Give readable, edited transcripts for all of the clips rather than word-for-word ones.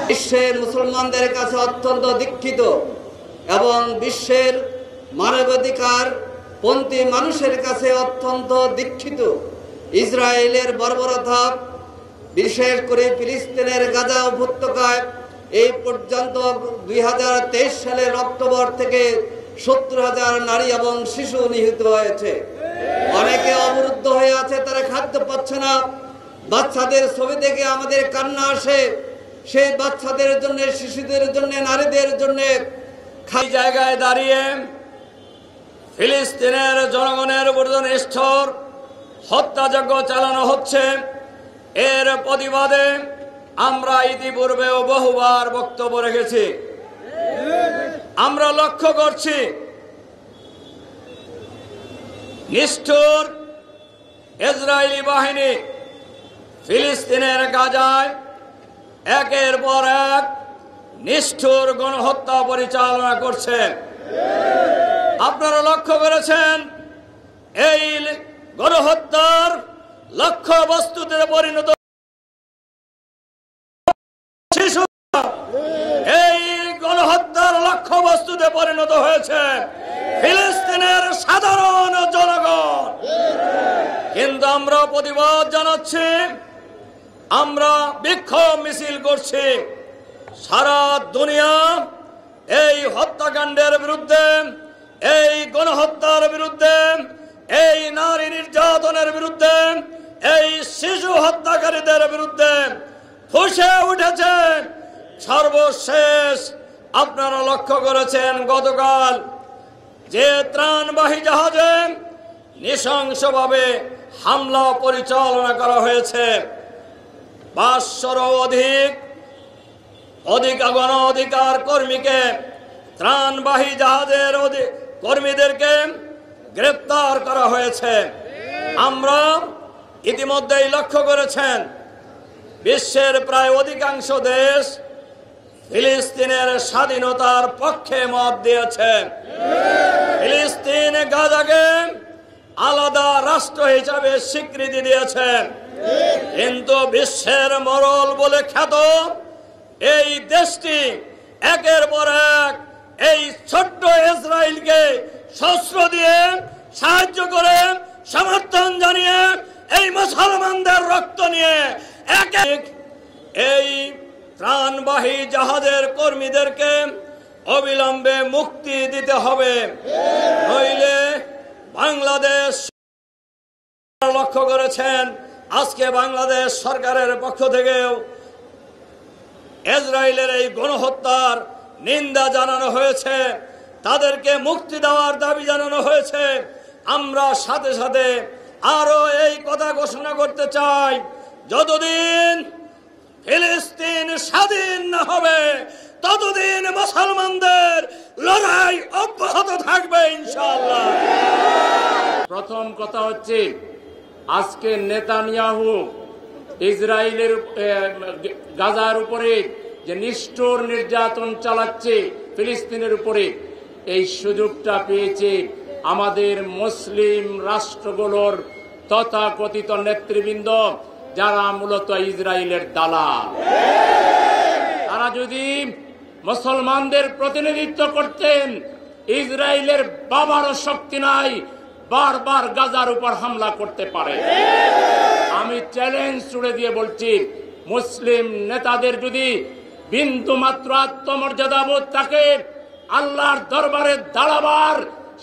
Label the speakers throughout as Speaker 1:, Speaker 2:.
Speaker 1: বিশ্বের মুসলমানদের কাছে অত্যন্ত দীক্ষিত এবং বিশ্বের মানবাধিকার পন্থী মানুষের কাছে অত্যন্ত দীক্ষিত ইসরায়েলের বর্বরতা, বিশেষ করে ফিলিস্তিনের গাজা উপত্যকায় এই পর্যন্ত 2023 সালের অক্টোবর থেকে 70,000 নারী এবং শিশু নিহত হয়েছে। অনেকে অবরুদ্ধ হয়ে আছে, তারা খাদ্য পাচ্ছে না। বাচ্চাদের ছবি দেখে আমাদের কান্না আসে। সেই বাচ্চাদের জন্য, শিশুদের জন্য, নারীদের জন্য খাই জায়গায় দাঁড়িয়ে ফিলিস্তিনের জনগণের উপর নিষ্ঠুর হত্যাযজ্ঞ চালানো হচ্ছে। এর প্রতিবাদে আমরা ইতিপূর্বেও বহুবার বক্তব্য রেখেছি। আমরা লক্ষ্য করছি নিষ্ঠুর ইসরায়েলি বাহিনী ফিলিস্তিনের গাজায় একের পর এক নিষ্ঠুর গণহত্যা পরিচালনা করছে। আপনারা লক্ষ্য করেছেন এই গণহত্যার লক্ষ্য বস্তুতে পরিণত শিশু, এই গণহত্যার লক্ষ্য বস্তুতে পরিণত হয়েছে ফিলিস্তিনের সাধারণ জনগণ। কিন্তু আমরা প্রতিবাদ জানাচ্ছি, আমরা বিক্ষোভ মিছিল করছি। সারা দুনিয়া এই হত্যাকাণ্ডের বিরুদ্ধে, এই গণহত্যার বিরুদ্ধে, এই নারী নির্যাতনের বিরুদ্ধে, এই শিশু হত্যাকারীদের বিরুদ্ধে ফুঁসে উঠেছে। সর্বশেষ আপনারা লক্ষ্য করেছেন গতকাল যে ত্রাণবাহী জাহাজে নৃশংসভাবে হামলা পরিচালনা করা হয়েছে। 500 অধিক গণ অধিকার কর্মীকে, ত্রাণবাহী জাহাজের কর্মীদেরকে গ্রেপ্তার করা হয়েছে। আমরা ইতিমধ্যেই লক্ষ্য করেছেন বিশ্বের প্রায় অধিকাংশ দেশ ফিলিস্তিনের স্বাধীনতার পক্ষে মত দিয়েছে। ফিলিস্তিন গাজাকে আলাদা রাষ্ট্র হিসাবে স্বীকৃতি দিয়েছে। কিন্তু বিশ্বের মরল বলে খ্যাত এই দেশটি একের পর এক এই ছোট্ট ইসরায়েলকে শস্ত্র দিয়ে সাহায্য করে, সমর্থন জানিয়ে, এই মুসলমানদের রক্ত নিয়ে এই ত্রাণবাহী জাহাজের কর্মীদেরকে অবিলম্বে মুক্তি দিতে হবে, নইলে বাংলাদেশ লক্ষ্য করেছেন আজকে বাংলাদেশ সরকারের পক্ষ থেকেও ইসরায়েলের এই গণহত্যার নিন্দা জানানো হয়েছে, তাদেরকে মুক্তি দেওয়ার দাবি জানানো হয়েছে। আমরা সাথে সাথে আরো এই কথা ঘোষণা করতে চাই, যতদিন ফিলিস্তিন স্বাধীন না হবে ততদিন মুসলমানদের লড়াই অব্যাহত থাকবে ইনশাআল্লাহ।
Speaker 2: প্রথম কথা হচ্ছে, আজকে নেতানিয়াহু ইসরায়েলের গাজার উপরে যে নিষ্ঠুর নির্যাতন চালাচ্ছে ফিলিস্তিনের উপরে, এই সুযোগটা পেয়েছে আমাদের মুসলিম রাষ্ট্রগুলোর তথাকথিত নেতৃবৃন্দ, যারা মূলত ইসরায়েলের দালাল। তারা যদি মুসলমানদের প্রতিনিধিত্ব করতেন, ইসরায়েলের বাবারও শক্তি নাই বারবার গাজার উপর হামলা করতে পারে। আমি চ্যালেঞ্জ ছুড়ে দিয়ে বলছি, মুসলিম নেতাদের যদি বিন্দু মাত্র আত্মমর্যাদাবোধ থাকে, আল্লাহর দরবারে দাঁড়াবার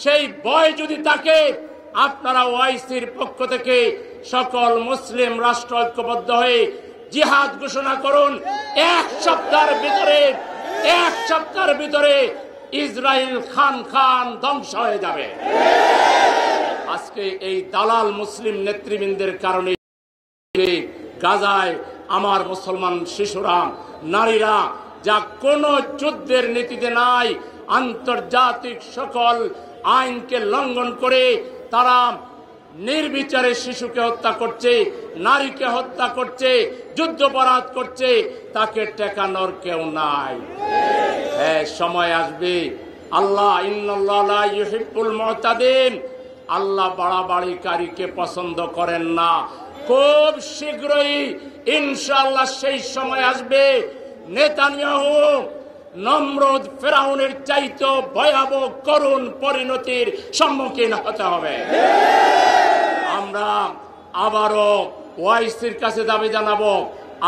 Speaker 2: সেই ভয় যদি থাকে, আপনারা ওআইসির পক্ষ থেকে সকল মুসলিম রাষ্ট্র ঐক্যবদ্ধ হয়ে জিহাদ ঘোষণা করুন। এক সপ্তাহের ভিতরে ইসরায়েল খান ধ্বংস হয়ে যাবে। আজকে এই দালাল মুসলিম নেতৃবৃন্দের কারণে গাজায় আমার মুসলমান শিশুরা, নারীরা যা কোনো যুদ্ধের নীতিতে নাই, আন্তর্জাতিক সকল আইনকে লঙ্ঘন করে তারা নির্বিচারে শিশুকে হত্যা করছে, নারীকে হত্যা করছে, যুদ্ধাপরাধ করছে, তাকে ঠেকানোর কেউ নাই। হ্যাঁ, সময় আসবে। আল্লাহ ইন্নাল্লাহ লা ইউহিব্বুল মুতাদিন, আল্লাহ বাড়াবাড়িকারীকে পছন্দ করেন না। খুব শীঘ্রই ইনশাআল্লাহ সেই সময় আসবে, নেতানিয়াহু নমরুদ ফেরাউনের চাইতে ভয়াবহ করুণ পরিণতির সম্মুখীন হতে হবে। আমরা আবারও ওআইসির কাছে দাবি জানাবো,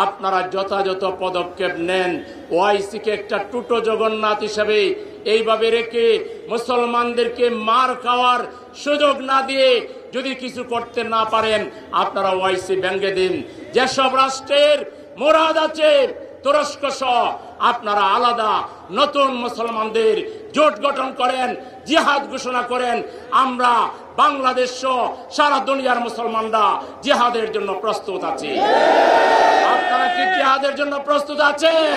Speaker 2: আপনারা যথাযথ পদক্ষেপ নেন। ওআইসিকে একটা টুটো জগন্নাথ হিসেবে এইভাবে রেখে মুসলমানদেরকে মার খাওয়ার সুযোগ না দিয়ে যদি কিছু করতে না পারেন, আপনারা ওআইসি ভেঙে দিন। যেসব রাষ্ট্রের মুরাদ আছে তুরস্ক সহ, আপনারা আলাদা নতুন মুসলমানদের জোট গঠন করেন, জিহাদ ঘোষণা করেন। আমরা বাংলাদেশ সহ সারা দুনিয়ার মুসলমানরা জিহাদের জন্য প্রস্তুত আছি। আপনারা কি জিহাদের জন্য প্রস্তুত আছেন?